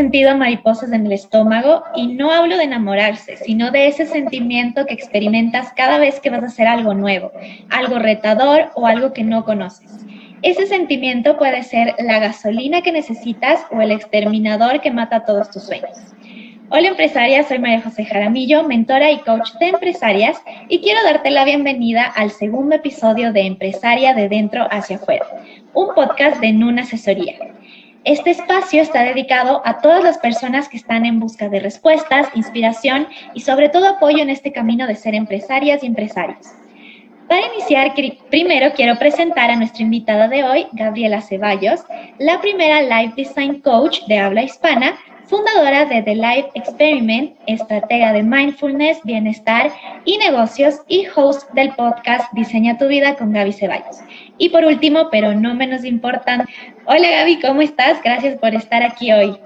sentido mariposas en el estómago y no hablo de enamorarse, sino de ese sentimiento que experimentas cada vez que vas a hacer algo nuevo, algo retador o algo que no conoces. Ese sentimiento puede ser la gasolina que necesitas o el exterminador que mata todos tus sueños. Hola empresaria, soy María José Jaramillo, mentora y coach de empresarias y quiero darte la bienvenida al segundo episodio de Empresaria de Dentro hacia Afuera, un podcast de Nun Asesoría. Este espacio está dedicado a todas las personas que están en busca de respuestas, inspiración y sobre todo apoyo en este camino de ser empresarias y empresarios. Para iniciar, primero quiero presentar a nuestra invitada de hoy, Gabriela Ceballos, la primera Life Design Coach de habla hispana, fundadora de The Life Experiment, estratega de mindfulness, bienestar y negocios y host del podcast Diseña tu vida con Gaby Ceballos. Y por último, pero no menos importante, hola Gaby, ¿cómo estás? Gracias por estar aquí hoy.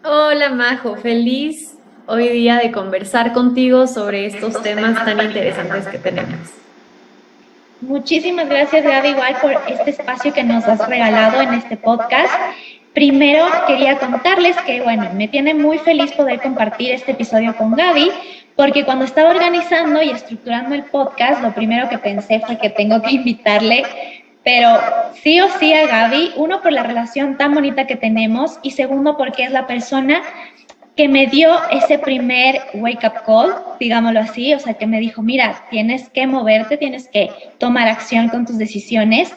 Hola Majo, feliz hoy día de conversar contigo sobre estos temas tan interesantes que tenemos. Muchísimas gracias Gaby igual por este espacio que nos has regalado en este podcast. Primero quería contarles que, bueno, me tiene muy feliz poder compartir este episodio con Gaby, porque cuando estaba organizando y estructurando el podcast, lo primero que pensé fue que tengo que invitarle, pero sí o sí a Gaby, uno por la relación tan bonita que tenemos y segundo porque es la persona que me dio ese primer wake up call, digámoslo así, o sea, que me dijo, mira, tienes que moverte, tienes que tomar acción con tus decisiones,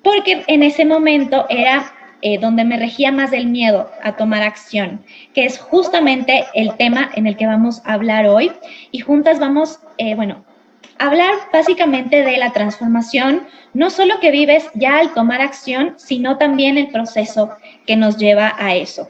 porque en ese momento era donde me regía más el miedo a tomar acción, que es justamente el tema en el que vamos a hablar hoy, y juntas vamos, a hablar básicamente de la transformación, no solo que vives ya al tomar acción, sino también el proceso que nos lleva a eso.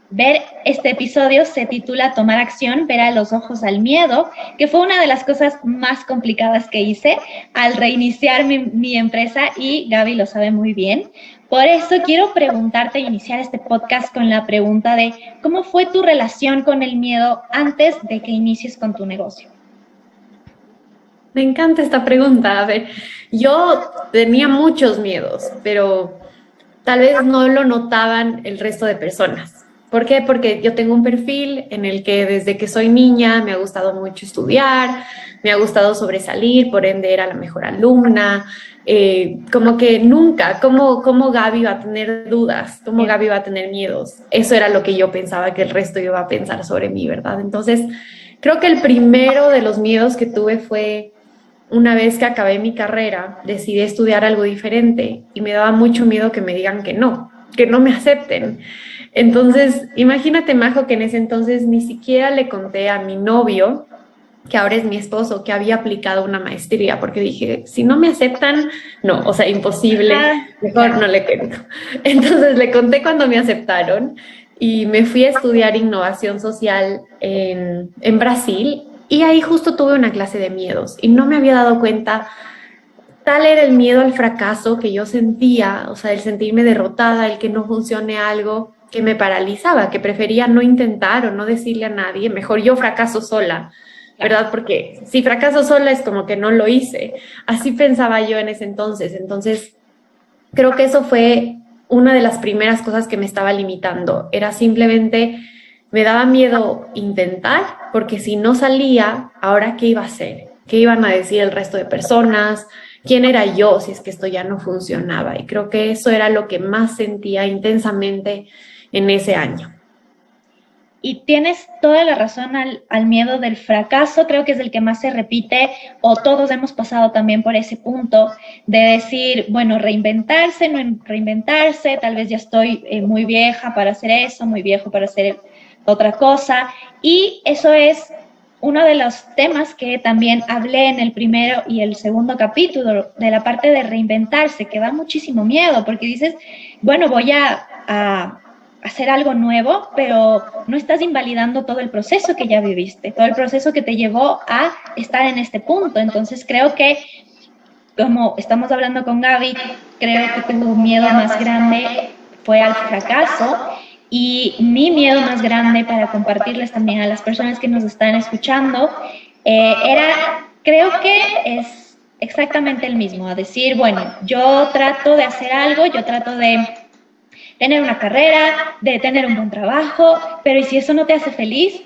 Ver este episodio se titula Tomar acción, ver a los ojos al miedo, que fue una de las cosas más complicadas que hice al reiniciar mi empresa y Gaby lo sabe muy bien. Por eso quiero preguntarte, iniciar este podcast con la pregunta de ¿cómo fue tu relación con el miedo antes de que inicies con tu negocio? Me encanta esta pregunta. A ver, yo tenía muchos miedos, pero tal vez no lo notaban el resto de personas. ¿Por qué? Porque yo tengo un perfil en el que desde que soy niña me ha gustado mucho estudiar, me ha gustado sobresalir, por ende era la mejor alumna. Como que nunca, ¿cómo Gaby va a tener dudas? ¿Cómo Gaby va a tener miedos? Eso era lo que yo pensaba que el resto iba a pensar sobre mí, ¿verdad? Entonces, creo que el primero de los miedos que tuve fue una vez que acabé mi carrera, decidí estudiar algo diferente y me daba mucho miedo que me digan que no me acepten. Entonces, imagínate, Majo, que en ese entonces ni siquiera le conté a mi novio, que ahora es mi esposo, que había aplicado una maestría, porque dije, si no me aceptan, no, o sea, imposible, mejor no le cuento. Entonces le conté cuando me aceptaron y me fui a estudiar innovación social en Brasil y ahí justo tuve una clase de miedos y no me había dado cuenta. Tal era el miedo al fracaso que yo sentía, o sea, el sentirme derrotada, el que no funcione algo, que me paralizaba, que prefería no intentar o no decirle a nadie, mejor yo fracaso sola, ¿verdad? Porque si fracaso sola es como que no lo hice. Así pensaba yo en ese entonces. Entonces, creo que eso fue una de las primeras cosas que me estaba limitando. Era simplemente, me daba miedo intentar, porque si no salía, ¿ahora qué iba a hacer? ¿Qué iban a decir el resto de personas? ¿Quién era yo si es que esto ya no funcionaba? Y creo que eso era lo que más sentía intensamente en ese año. Y tienes toda la razón al miedo del fracaso, creo que es el que más se repite, o todos hemos pasado también por ese punto de decir, bueno, reinventarse, no reinventarse, tal vez ya estoy muy vieja para hacer eso, muy viejo para hacer otra cosa, y eso es uno de los temas que también hablé en el primero y el segundo capítulo, de la parte de reinventarse, que da muchísimo miedo, porque dices, bueno, voy a hacer algo nuevo, pero no estás invalidando todo el proceso que ya viviste, todo el proceso que te llevó a estar en este punto. Entonces creo que, como estamos hablando con Gaby, creo que tu miedo más grande fue al fracaso y mi miedo más grande para compartirles también a las personas que nos están escuchando creo que es exactamente el mismo, a decir, bueno, yo trato de hacer algo, yo trato de tener una carrera, de tener un buen trabajo, pero ¿y si eso no te hace feliz?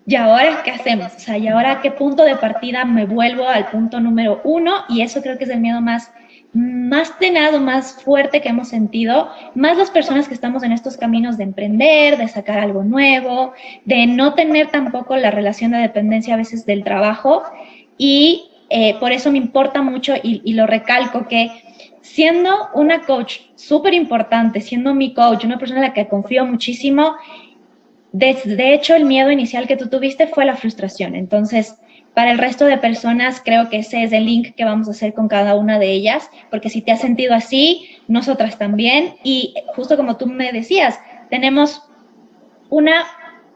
¿Y ahora qué hacemos? O sea, ¿y ahora a qué punto de partida me vuelvo al punto número 1? Y eso creo que es el miedo más tenado, más fuerte que hemos sentido, más las personas que estamos en estos caminos de emprender, de sacar algo nuevo, de no tener tampoco la relación de dependencia a veces del trabajo. Y por eso me importa mucho y lo recalco que siendo una coach súper importante, siendo mi coach, una persona en la que confío muchísimo, de hecho, el miedo inicial que tú tuviste fue la frustración. Entonces, para el resto de personas, creo que ese es el link que vamos a hacer con cada una de ellas, porque si te has sentido así, nosotras también. Y justo como tú me decías, tenemos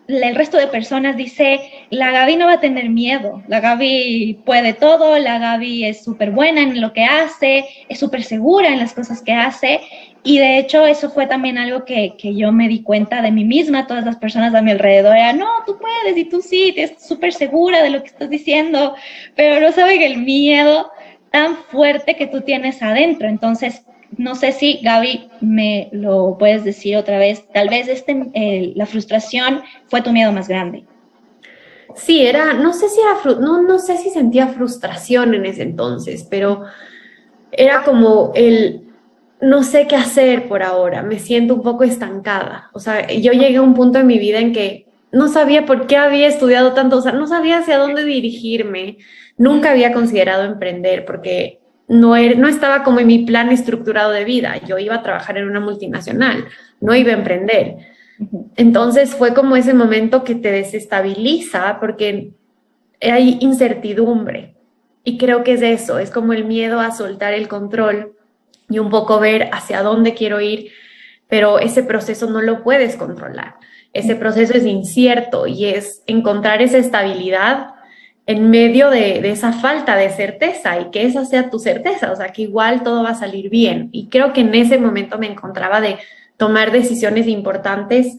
el resto de personas dice, la Gaby no va a tener miedo, la Gaby puede todo, la Gaby es súper buena en lo que hace, es súper segura en las cosas que hace, y de hecho eso fue también algo que yo me di cuenta de mí misma, todas las personas a mi alrededor eran, no, tú puedes y tú sí, estás súper segura de lo que estás diciendo, pero no saben el miedo tan fuerte que tú tienes adentro. Entonces, no sé si, Gaby, me lo puedes decir otra vez. Tal vez la frustración fue tu miedo más grande. Sí, no sé si no sé si sentía frustración en ese entonces, pero era como no sé qué hacer por ahora, me siento un poco estancada. O sea, yo llegué a un punto en mi vida en que no sabía por qué había estudiado tanto, o sea, no sabía hacia dónde dirigirme, nunca había considerado emprender porque no estaba como en mi plan estructurado de vida. Yo iba a trabajar en una multinacional, no iba a emprender. Entonces fue como ese momento que te desestabiliza porque hay incertidumbre. Y creo que es eso, es como el miedo a soltar el control y un poco ver hacia dónde quiero ir, pero ese proceso no lo puedes controlar. Ese proceso es incierto y es encontrar esa estabilidad en medio de esa falta de certeza y que esa sea tu certeza, o sea, que igual todo va a salir bien. Y creo que en ese momento me encontraba de tomar decisiones importantes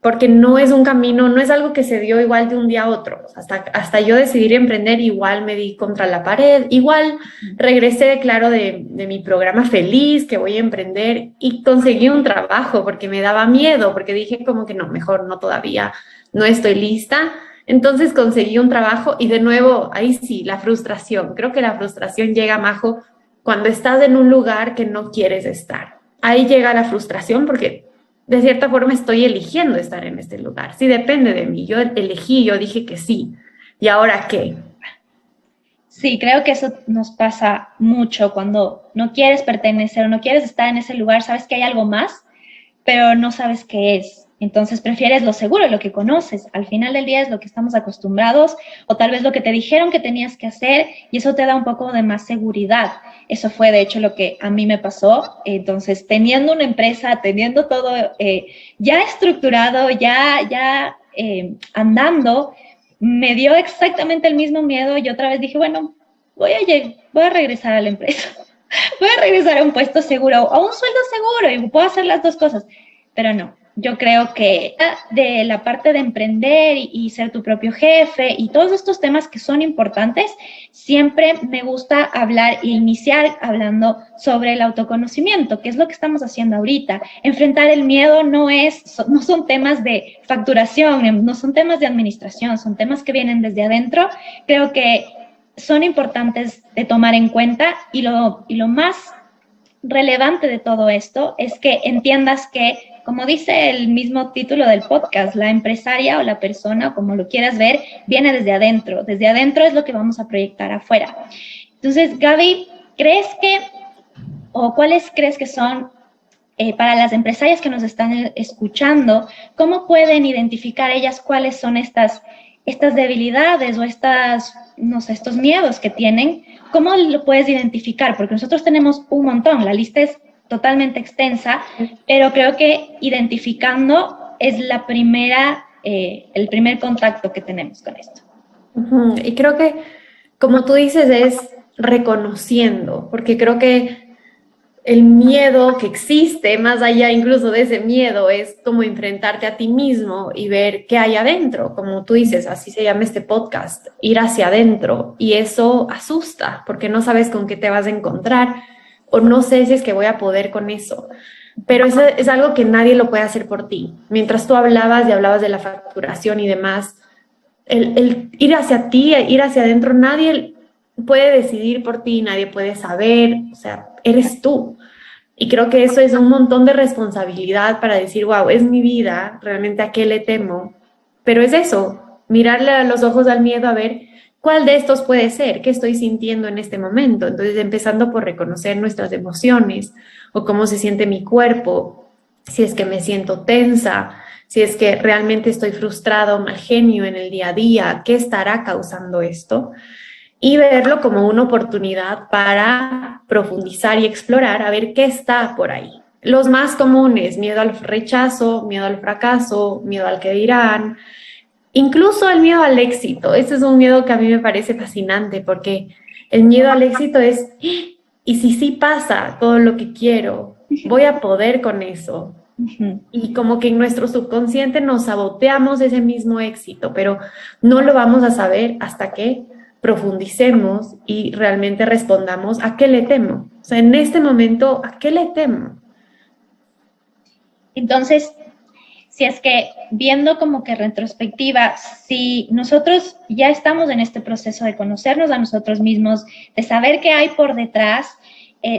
porque no es un camino, no es algo que se dio igual de un día a otro. Hasta yo decidir emprender, igual me di contra la pared, igual regresé, claro, de mi programa feliz, que voy a emprender, y conseguí un trabajo porque me daba miedo, porque dije como que no, mejor no todavía, no estoy lista. Entonces conseguí un trabajo y de nuevo, ahí sí, la frustración. Creo que la frustración llega, Majo, cuando estás en un lugar que no quieres estar. Ahí llega la frustración porque de cierta forma estoy eligiendo estar en este lugar. Sí, depende de mí. Yo elegí, yo dije que sí. ¿Y ahora qué? Sí, creo que eso nos pasa mucho cuando no quieres pertenecer o no quieres estar en ese lugar, sabes que hay algo más, pero no sabes qué es. Entonces prefieres lo seguro, lo que conoces. Al final del día es lo que estamos acostumbrados o tal vez lo que te dijeron que tenías que hacer y eso te da un poco de más seguridad. Eso fue de hecho lo que a mí me pasó. Entonces, teniendo una empresa, teniendo todo ya estructurado, ya andando, me dio exactamente el mismo miedo y otra vez dije, bueno, voy a regresar a la empresa. Voy a regresar a un puesto seguro, a un sueldo seguro y puedo hacer las dos cosas. Pero no, yo creo que de la parte de emprender y ser tu propio jefe y todos estos temas que son importantes, siempre me gusta hablar e iniciar hablando sobre el autoconocimiento, que es lo que estamos haciendo ahorita. Enfrentar el miedo no son temas de facturación, no son temas de administración, son temas que vienen desde adentro. Creo que son importantes de tomar en cuenta y lo más relevante de todo esto es que entiendas que, como dice el mismo título del podcast, la empresaria o la persona, o como lo quieras ver, viene desde adentro. Desde adentro es lo que vamos a proyectar afuera. Entonces, Gaby, ¿cuáles crees que son para las empresarias que nos están escuchando, cómo pueden identificar ellas cuáles son estas debilidades o no sé, estos miedos que tienen? ¿Cómo lo puedes identificar? Porque nosotros tenemos un montón, la lista es totalmente extensa, pero creo que identificando es el primer contacto que tenemos con esto. Y creo que, como tú dices, es reconociendo, porque creo que el miedo que existe, más allá incluso de ese miedo, es como enfrentarte a ti mismo y ver qué hay adentro, como tú dices, así se llama este podcast, ir hacia adentro, y eso asusta, porque no sabes con qué te vas a encontrar, o no sé si es que voy a poder con eso. pero eso es algo que nadie lo puede hacer por ti. Mientras tú hablabas y hablabas de la facturación y demás, el ir hacia ti, ir hacia adentro, nadie puede decidir por ti, nadie puede saber, o sea, eres tú. Y creo que eso es un montón de responsabilidad para decir, wow, es mi vida, realmente a qué le temo. Pero es eso, mirarle a los ojos al miedo a ver cuál de estos puede ser, qué estoy sintiendo en este momento. Entonces, empezando por reconocer nuestras emociones o cómo se siente mi cuerpo, si es que me siento tensa, si es que realmente estoy frustrado, mal genio en el día a día, qué estará causando esto y verlo como una oportunidad para profundizar y explorar a ver qué está por ahí. Los más comunes, miedo al rechazo, miedo al fracaso, miedo al que dirán, incluso el miedo al éxito. Ese es un miedo que a mí me parece fascinante porque el miedo al éxito es, ¿y si sí pasa todo lo que quiero? ¿Voy a poder con eso? Y como que en nuestro subconsciente nos saboteamos ese mismo éxito, pero no lo vamos a saber hasta que profundicemos y realmente respondamos a qué le temo. O sea, en este momento, ¿a qué le temo? Entonces, si es que viendo como que retrospectiva, si nosotros ya estamos en este proceso de conocernos a nosotros mismos, de saber qué hay por detrás,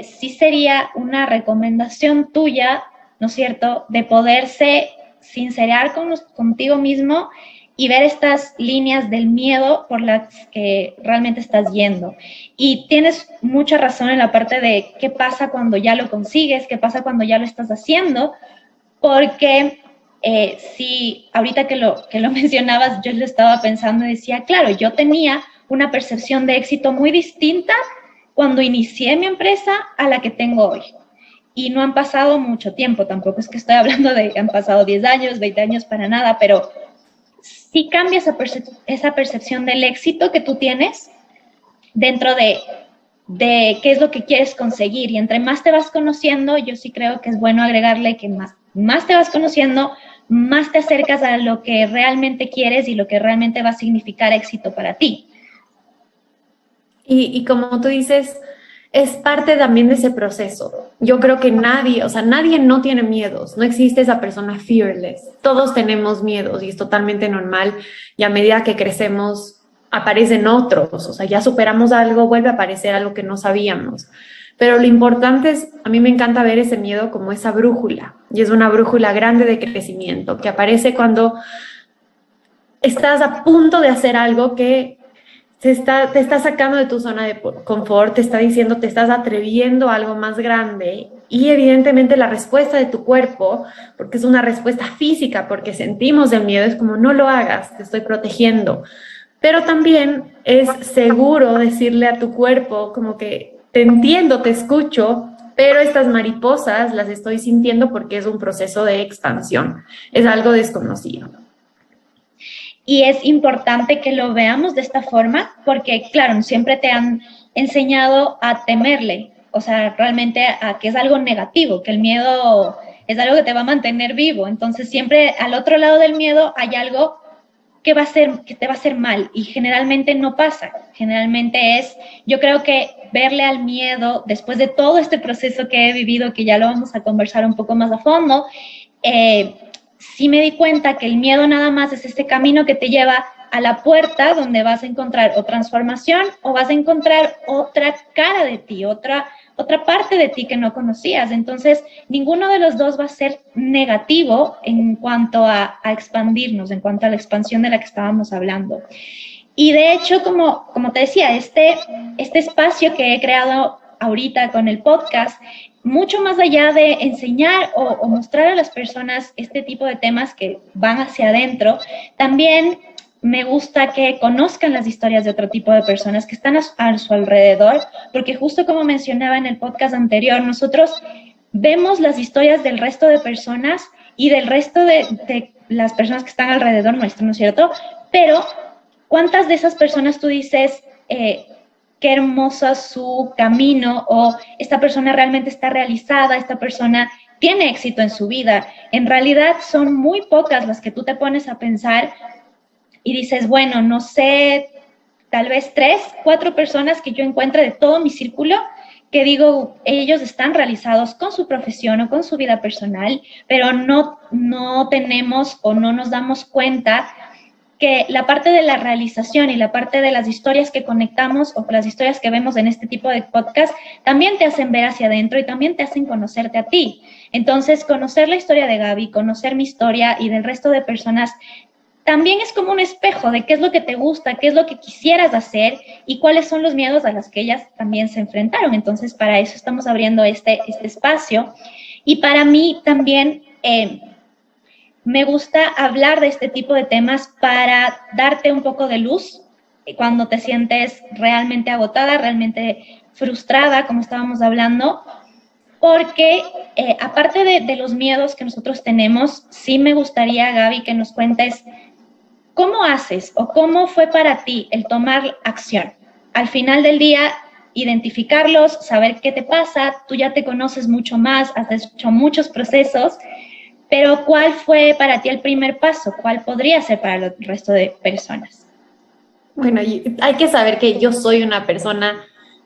sí sería una recomendación tuya, ¿no es cierto?, de poderse sincerar contigo mismo y ver estas líneas del miedo por las que realmente estás yendo. Y tienes mucha razón en la parte de qué pasa cuando ya lo consigues, qué pasa cuando ya lo estás haciendo, porque sí, ahorita que lo mencionabas, yo lo estaba pensando y decía, claro, yo tenía una percepción de éxito muy distinta cuando inicié mi empresa a la que tengo hoy. Y no han pasado mucho tiempo, tampoco es que estoy hablando de que han pasado 10 años, 20 años para nada, pero sí cambia esa percepción del éxito que tú tienes dentro de qué es lo que quieres conseguir. Y entre más te vas conociendo, yo sí creo que es bueno agregarle que más te vas conociendo, más te acercas a lo que realmente quieres y lo que realmente va a significar éxito para ti. Y como tú dices, es parte también de ese proceso. Yo creo que nadie, o sea, nadie no tiene miedos, no existe esa persona fearless. Todos tenemos miedos y es totalmente normal y a medida que crecemos aparecen otros, o sea, ya superamos algo, vuelve a aparecer algo que no sabíamos. Pero lo importante es, a mí me encanta ver ese miedo como esa brújula y es una brújula grande de crecimiento que aparece cuando estás a punto de hacer algo que te está sacando de tu zona de confort, te está diciendo, te estás atreviendo a algo más grande y evidentemente la respuesta de tu cuerpo, porque es una respuesta física, porque sentimos el miedo, es como no lo hagas, te estoy protegiendo. Pero también es seguro decirle a tu cuerpo como que te entiendo, te escucho, pero estas mariposas las estoy sintiendo porque es un proceso de expansión, es algo desconocido. Y es importante que lo veamos de esta forma porque, claro, siempre te han enseñado a temerle, o sea, realmente a que es algo negativo, que el miedo es algo que te va a mantener vivo. Entonces, siempre al otro lado del miedo hay algo que te va a hacer mal y generalmente no pasa. Generalmente es, yo creo que verle al miedo después de todo este proceso que he vivido, que ya lo vamos a conversar un poco más a fondo, sí me di cuenta que el miedo nada más es este camino que te lleva a la puerta donde vas a encontrar o transformación o vas a encontrar otra cara de ti, otra parte de ti que no conocías. Entonces, ninguno de los dos va a ser negativo en cuanto a expandirnos, en cuanto a la expansión de la que estábamos hablando. Y de hecho, como te decía, este espacio que he creado ahorita con el podcast, mucho más allá de enseñar o mostrar a las personas este tipo de temas que van hacia adentro, también me gusta que conozcan las historias de otro tipo de personas que están a su alrededor, porque justo como mencionaba en el podcast anterior, nosotros vemos las historias del resto de personas y del resto de las personas que están alrededor nuestro, ¿no es cierto? Pero ¿cuántas de esas personas tú dices, qué hermosa su camino, o esta persona realmente está realizada, esta persona tiene éxito en su vida? En realidad son muy pocas las que tú te pones a pensar y dices, bueno, no sé, tal vez 3, 4 personas que yo encuentre de todo mi círculo que digo, ellos están realizados con su profesión o con su vida personal, pero no tenemos o no nos damos cuenta que la parte de la realización y la parte de las historias que conectamos o las historias que vemos en este tipo de podcast también te hacen ver hacia adentro y también te hacen conocerte a ti. Entonces, conocer la historia de Gaby, conocer mi historia y del resto de personas también es como un espejo de qué es lo que te gusta, qué es lo que quisieras hacer y cuáles son los miedos a los que ellas también se enfrentaron. Entonces, para eso estamos abriendo este espacio. Y para mí también me gusta hablar de este tipo de temas para darte un poco de luz cuando te sientes realmente agotada, realmente frustrada, como estábamos hablando, porque aparte de los miedos que nosotros tenemos, sí me gustaría, Gaby, que nos cuentes ¿cómo haces o cómo fue para ti el tomar acción? Al final del día, identificarlos, saber qué te pasa, tú ya te conoces mucho más, has hecho muchos procesos, pero ¿cuál fue para ti el primer paso? ¿Cuál podría ser para el resto de personas? Bueno, hay que saber que yo soy una persona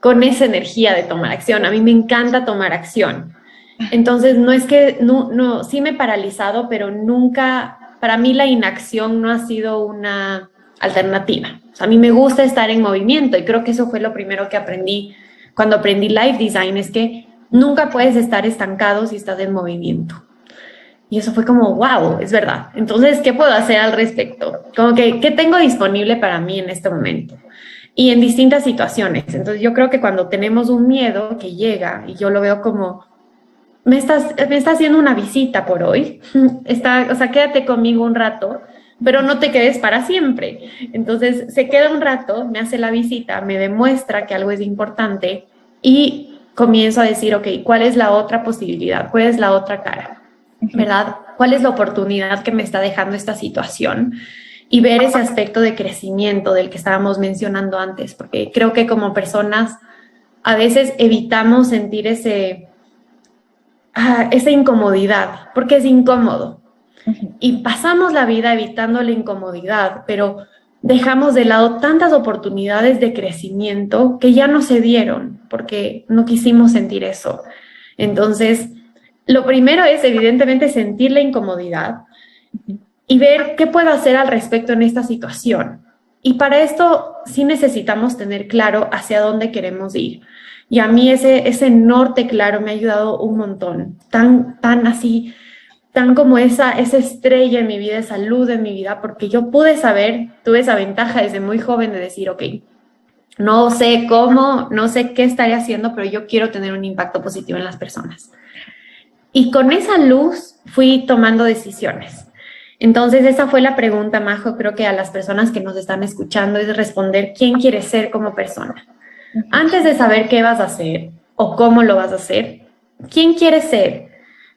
con esa energía de tomar acción. A mí me encanta tomar acción. Entonces, no es que, no, sí me he paralizado, pero nunca, para mí la inacción no ha sido una alternativa. O sea, a mí me gusta estar en movimiento y creo que eso fue lo primero que aprendí cuando aprendí Life Design, es que nunca puedes estar estancado si estás en movimiento. Y eso fue como, wow, es verdad. Entonces, ¿qué puedo hacer al respecto? Como que, ¿qué tengo disponible para mí en este momento? Y en distintas situaciones. Entonces, yo creo que cuando tenemos un miedo que llega, y yo lo veo como, me está haciendo una visita por hoy, o sea, quédate conmigo un rato, pero no te quedes para siempre. Entonces, se queda un rato, me hace la visita, me demuestra que algo es importante y comienzo a decir, ok, ¿cuál es la otra posibilidad? ¿Cuál es la otra cara? ¿Verdad? ¿Cuál es la oportunidad que me está dejando esta situación? Y ver ese aspecto de crecimiento del que estábamos mencionando antes, porque creo que como personas a veces evitamos sentir esa incomodidad, porque es incómodo. Y pasamos la vida evitando la incomodidad, pero dejamos de lado tantas oportunidades de crecimiento que ya no se dieron, porque no quisimos sentir eso. Entonces, lo primero es evidentemente sentir la incomodidad y ver qué puedo hacer al respecto en esta situación. Y para esto sí necesitamos tener claro hacia dónde queremos ir. Y a mí ese norte claro me ha ayudado un montón, tan así, tan como esa estrella en mi vida, esa luz en mi vida, porque yo pude saber, tuve esa ventaja desde muy joven de decir, ok, no sé cómo, no sé qué estaré haciendo, pero yo quiero tener un impacto positivo en las personas. Y con esa luz fui tomando decisiones. Entonces esa fue la pregunta, Majo, creo que a las personas que nos están escuchando es responder quién quieres ser como persona. Antes de saber qué vas a hacer o cómo lo vas a hacer, ¿quién quieres ser?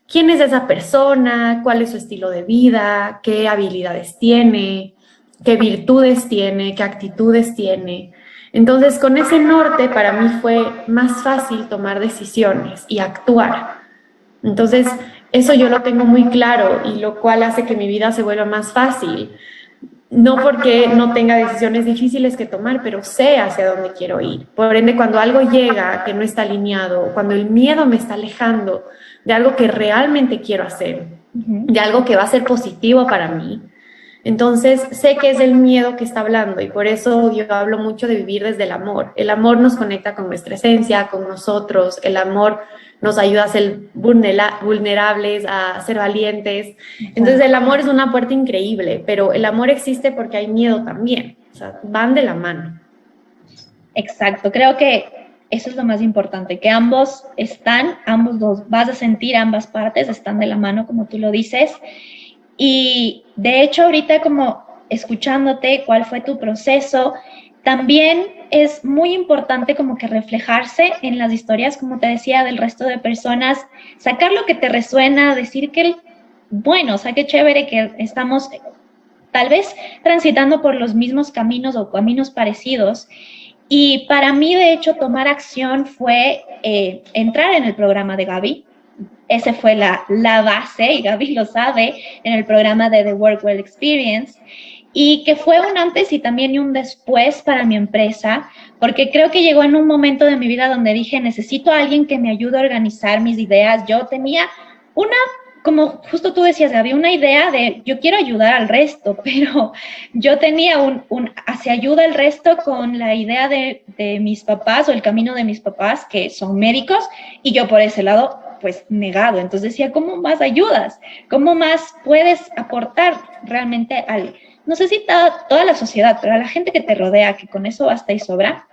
¿Quién es esa persona? ¿Cuál es su estilo de vida? ¿Qué habilidades tiene? ¿Qué virtudes tiene? ¿Qué actitudes tiene? Entonces, con ese norte para mí fue más fácil tomar decisiones y actuar. Entonces, eso yo lo tengo muy claro y lo cual hace que mi vida se vuelva más fácil. No porque no tenga decisiones difíciles que tomar, pero sé hacia dónde quiero ir. Por ende, cuando algo llega que no está alineado, cuando el miedo me está alejando de algo que realmente quiero hacer, de algo que va a ser positivo para mí, entonces sé que es el miedo que está hablando y por eso yo hablo mucho de vivir desde el amor. El amor nos conecta con nuestra esencia, con nosotros. El amor nos ayuda a ser vulnerables, a ser valientes. Entonces el amor es una puerta increíble, pero el amor existe porque hay miedo también. O sea, van de la mano. Exacto, creo que eso es lo más importante, que ambos dos, vas a sentir ambas partes, están de la mano, como tú lo dices. Y de hecho, ahorita como escuchándote, cuál fue tu proceso, también es muy importante como que reflejarse en las historias, como te decía, del resto de personas, sacar lo que te resuena, decir que, bueno, o sea, qué chévere que estamos tal vez transitando por los mismos caminos o caminos parecidos. Y para mí, de hecho, tomar acción fue entrar en el programa de Gaby. Esa fue la base, y Gaby lo sabe, en el programa de The Work Well Experience. y que fue un antes y también un después para mi empresa, porque creo que llegó en un momento de mi vida donde dije, necesito a alguien que me ayude a organizar mis ideas. Yo tenía una, como justo tú decías, había una idea de yo quiero ayudar al resto, pero yo tenía un hacia ayuda al resto con la idea de mis papás o el camino de mis papás, que son médicos, y yo por ese lado pues negado. Entonces decía, ¿cómo más ayudas? ¿Cómo más puedes aportar realmente al, no sé si toda la sociedad, pero a la gente que te rodea, que con eso basta y sobra?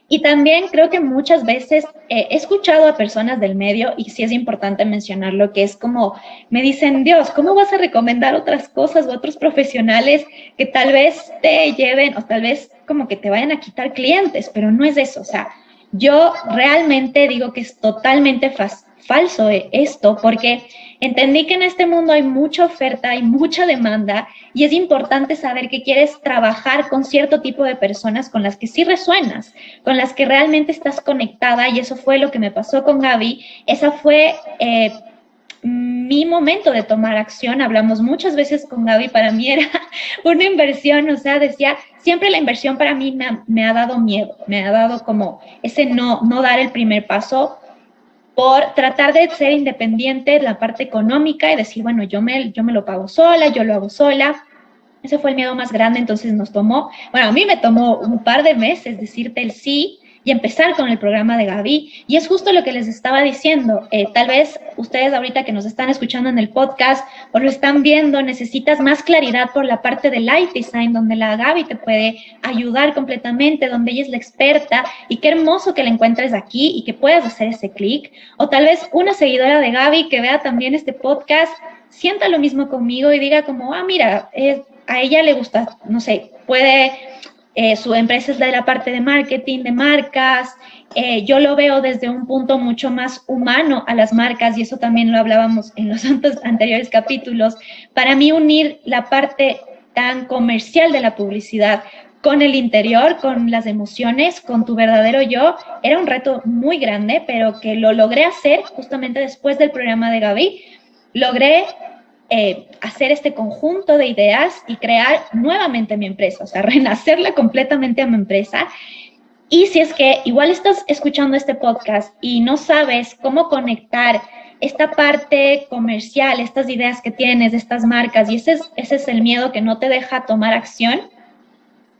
Y también creo que muchas veces he escuchado a personas del medio, y sí es importante mencionarlo, que es como, me dicen, Dios, ¿cómo vas a recomendar otras cosas o otros profesionales que tal vez te lleven o tal vez como que te vayan a quitar clientes? Pero no es eso, o sea, yo realmente digo que es totalmente falso esto, porque entendí que en este mundo hay mucha oferta, hay mucha demanda, y es importante saber que quieres trabajar con cierto tipo de personas con las que sí resuenas, con las que realmente estás conectada, y eso fue lo que me pasó con Gaby. Esa fue mi momento de tomar acción. Hablamos muchas veces con Gaby, para mí era una inversión, o sea, decía, siempre la inversión para mí me ha dado miedo, me ha dado como ese no dar el primer paso, por tratar de ser independiente de la parte económica y decir, bueno, yo me lo pago sola, yo lo hago sola. Ese fue el miedo más grande, entonces nos tomó, bueno, a mí me tomó un par de meses decirte el sí y empezar con el programa de Gaby. Y es justo lo que les estaba diciendo. Tal vez ustedes ahorita que nos están escuchando en el podcast o lo están viendo, necesitas más claridad por la parte de Light Design, donde la Gaby te puede ayudar completamente, donde ella es la experta, y qué hermoso que la encuentres aquí y que puedas hacer ese clic. O tal vez una seguidora de Gaby que vea también este podcast, sienta lo mismo conmigo y diga como, ah, mira, a ella le gusta, no sé, puede, su empresa es de la parte de marketing, de marcas, yo lo veo desde un punto mucho más humano a las marcas, y eso también lo hablábamos en los anteriores capítulos. Para mí unir la parte tan comercial de la publicidad con el interior, con las emociones, con tu verdadero yo, era un reto muy grande, pero que lo logré hacer justamente después del programa de Gaby. Logré hacer este conjunto de ideas y crear nuevamente mi empresa, o sea, renacerla completamente a mi empresa. Y si es que igual estás escuchando este podcast y no sabes cómo conectar esta parte comercial, estas ideas que tienes, estas marcas, y ese es el miedo que no te deja tomar acción,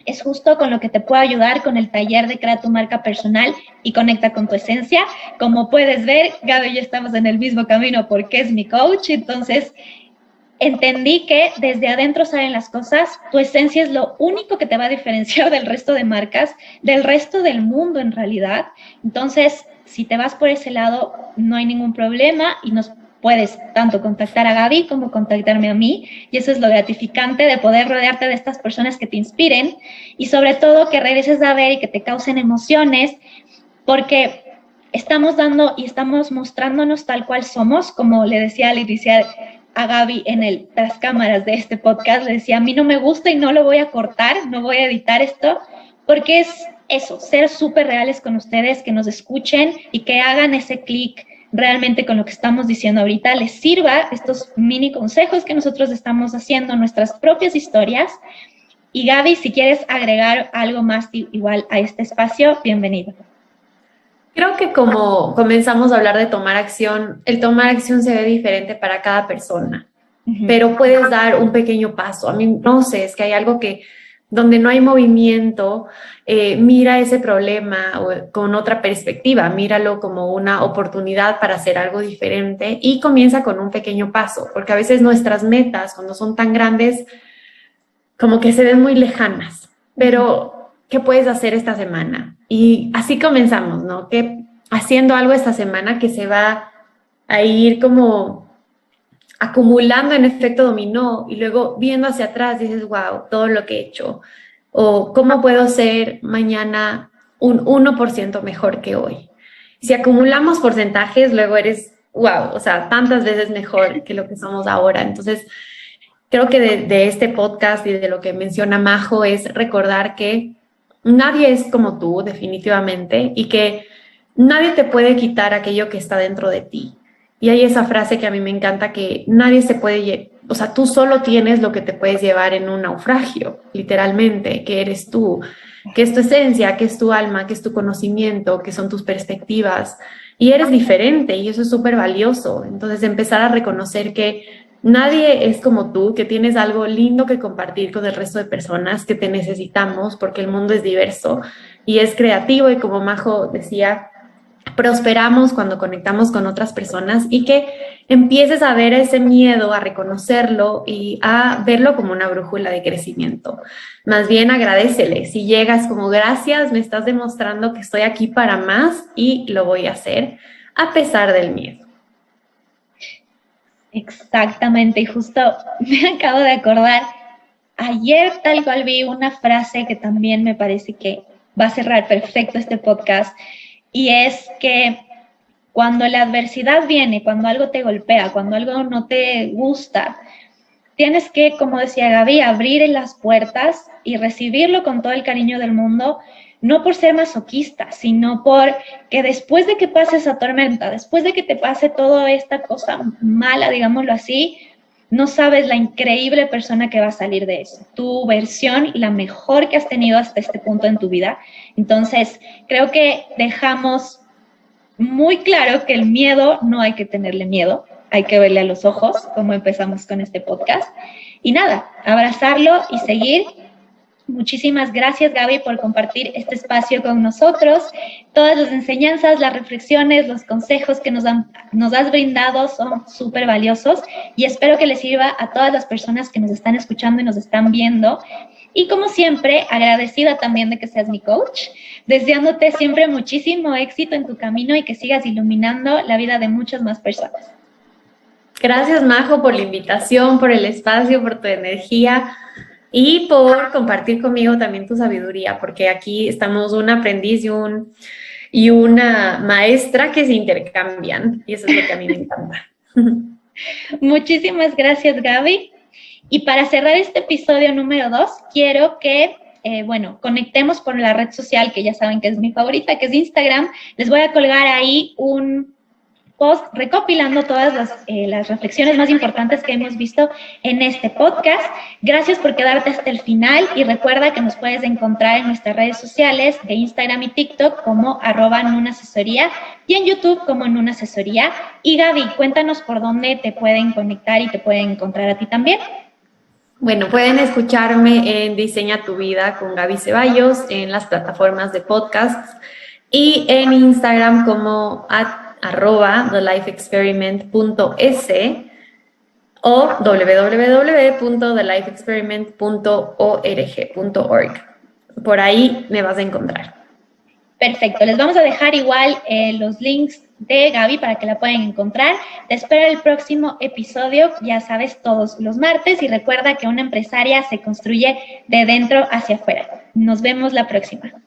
es justo con lo que te puedo ayudar con el taller de Crea tu Marca Personal y Conecta con tu Esencia. Como puedes ver, Gaby y yo estamos en el mismo camino porque es mi coach. Entonces, entendí que desde adentro salen las cosas, tu esencia es lo único que te va a diferenciar del resto de marcas, del resto del mundo en realidad. Entonces, si te vas por ese lado, no hay ningún problema y nos puedes tanto contactar a Gaby como contactarme a mí, y eso es lo gratificante de poder rodearte de estas personas que te inspiren y sobre todo que regreses a ver y que te causen emociones, porque estamos dando y estamos mostrándonos tal cual somos. Como le decía al iniciar a Gaby en el tras cámaras de este podcast, le decía, a mí no me gusta y no lo voy a cortar, no voy a editar esto, porque es eso, ser súper reales con ustedes, que nos escuchen y que hagan ese clic realmente con lo que estamos diciendo ahorita, les sirva estos mini consejos que nosotros estamos haciendo, nuestras propias historias. Y Gaby, si quieres agregar algo más igual a este espacio, bienvenido. Creo que como comenzamos a hablar de tomar acción, el tomar acción se ve diferente para cada persona, pero puedes dar un pequeño paso. A mí, no sé, es que hay algo que donde no hay movimiento, mira ese problema con otra perspectiva, míralo como una oportunidad para hacer algo diferente y comienza con un pequeño paso, porque a veces nuestras metas, cuando son tan grandes, como que se ven muy lejanas, pero ¿qué puedes hacer esta semana? Y así comenzamos, ¿no? Que haciendo algo esta semana que se va a ir como acumulando en efecto dominó, y luego viendo hacia atrás dices, wow, todo lo que he hecho, o cómo puedo ser mañana un 1% mejor que hoy. Si acumulamos porcentajes, luego eres, wow, o sea, tantas veces mejor que lo que somos ahora. Entonces, creo que de este podcast y de lo que menciona Majo es recordar que nadie es como tú, definitivamente, y que nadie te puede quitar aquello que está dentro de ti. Y hay esa frase que a mí me encanta, que nadie se puede o sea, tú solo tienes lo que te puedes llevar en un naufragio, literalmente, que eres tú, que es tu esencia, que es tu alma, que es tu conocimiento, que son tus perspectivas, y eres diferente y eso es súper valioso. Entonces, empezar a reconocer que nadie es como tú, que tienes algo lindo que compartir con el resto de personas, que te necesitamos porque el mundo es diverso y es creativo y como Majo decía, prosperamos cuando conectamos con otras personas y que empieces a ver ese miedo, a reconocerlo y a verlo como una brújula de crecimiento. Más bien agradécele. Si llegas como gracias, me estás demostrando que estoy aquí para más y lo voy a hacer a pesar del miedo. Exactamente, y justo me acabo de acordar, ayer tal cual vi una frase que también me parece que va a cerrar perfecto este podcast, y es que cuando la adversidad viene, cuando algo te golpea, cuando algo no te gusta, tienes que, como decía Gaby, abrir las puertas y recibirlo con todo el cariño del mundo, no por ser masoquista, sino por que después de que pase esa tormenta, después de que te pase toda esta cosa mala, digámoslo así, no sabes la increíble persona que va a salir de eso. Tu versión, la mejor que has tenido hasta este punto en tu vida. Entonces, creo que dejamos muy claro que el miedo no hay que tenerle miedo, hay que verle a los ojos, como empezamos con este podcast. Y nada, abrazarlo y seguir. Muchísimas gracias, Gaby, por compartir este espacio con nosotros. Todas las enseñanzas, las reflexiones, los consejos que nos has brindado son súper valiosos y espero que les sirva a todas las personas que nos están escuchando y nos están viendo. Y como siempre, agradecida también de que seas mi coach, deseándote siempre muchísimo éxito en tu camino y que sigas iluminando la vida de muchas más personas. Gracias, Majo, por la invitación, por el espacio, por tu energía y por compartir conmigo también tu sabiduría, porque aquí estamos un aprendiz y una maestra que se intercambian, y eso es lo que a mí me encanta. Muchísimas gracias, Gaby. Y para cerrar este episodio número 2, quiero que, conectemos por la red social, que ya saben que es mi favorita, que es Instagram. Les voy a colgar ahí un post recopilando todas las reflexiones más importantes que hemos visto en este podcast. Gracias por quedarte hasta el final y recuerda que nos puedes encontrar en nuestras redes sociales de Instagram y TikTok como @nunasesoría y en YouTube como Nunasesoría. Y Gaby, cuéntanos por dónde te pueden conectar y te pueden encontrar a ti también. Bueno, pueden escucharme en Diseña tu Vida con Gaby Ceballos en las plataformas de podcasts y en Instagram como @thelifeexperiment.es o www.thelifeexperiment.org. Por ahí me vas a encontrar. Perfecto, les vamos a dejar igual los links de Gaby para que la puedan encontrar. Te espero el próximo episodio, ya sabes, todos los martes, y recuerda que una empresaria se construye de dentro hacia afuera. Nos vemos la próxima.